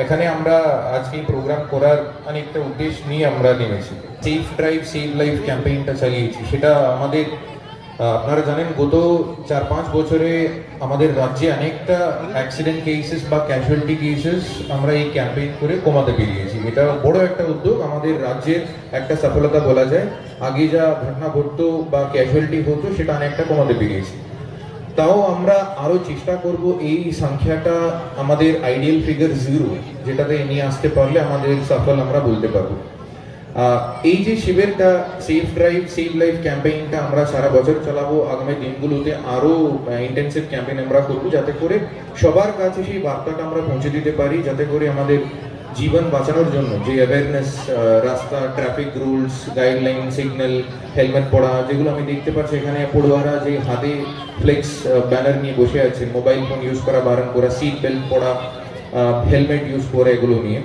এখানে আমরা আজকে প্রোগ্রাম করার অনেকটা উদ্দেশ্য নিয়ে আমরা নেমেছি। সেফ ড্রাইভ সেভ লাইফ ক্যাম্পেইনটা চালিয়েছি। সেটা আমাদের আপনারা জানেন গত 4-5 বছরে আমাদের রাজ্যে অনেকটা অ্যাক্সিডেন্ট কেসেস বা ক্যাজুয়ালিটি কেসেস আমরা এই ক্যাম্পেইন করে কমাতে পেরিয়েছি। এটা বড় একটা উদ্যোগ, আমাদের রাজ্যের একটা সফলতা বলা যায়। আগে যা ঘটনা ঘটতো বা ক্যাজুয়ালিটি হতো সেটা অনেকটা কমাতে পেরিয়েছি। তাও আমরা আরো চেষ্টা করব এই সংখ্যাটা আমাদের আইডিয়াল ফিগার 0 যেটাতে নিয়ে আসতে পারলে আমাদের সফল আমরা বলতে পারবো। এই যে শিবিরটা সেফ ড্রাইভ সেভ লাইফ ক্যাম্পেইনটা আমরা সারা বছর চালাবো। আগামী দিনগুলোতে আরো ইন্টেন্সিভ ক্যাম্পেইন আমরা করবো, যাতে করে সবার কাছে সেই বার্তাটা আমরা পৌঁছে দিতে পারি, যাতে করে আমাদের জীবন বাঁচানোর জন্য যে অ্যাওয়ারনেস, রাস্তা traffic rules, guideline, signal, helmet পরা, যেগুলো আমি দেখতে পাচ্ছি এখানে পড়ুয়ারা যে হাতে ফ্লেক্স ব্যানার নিয়ে বসে আছে, মোবাইল ফোন ইউজ করা বারণ করা, সিট বেল্ট পরা, হেলমেট ইউজ করা, এগুলো নিয়ে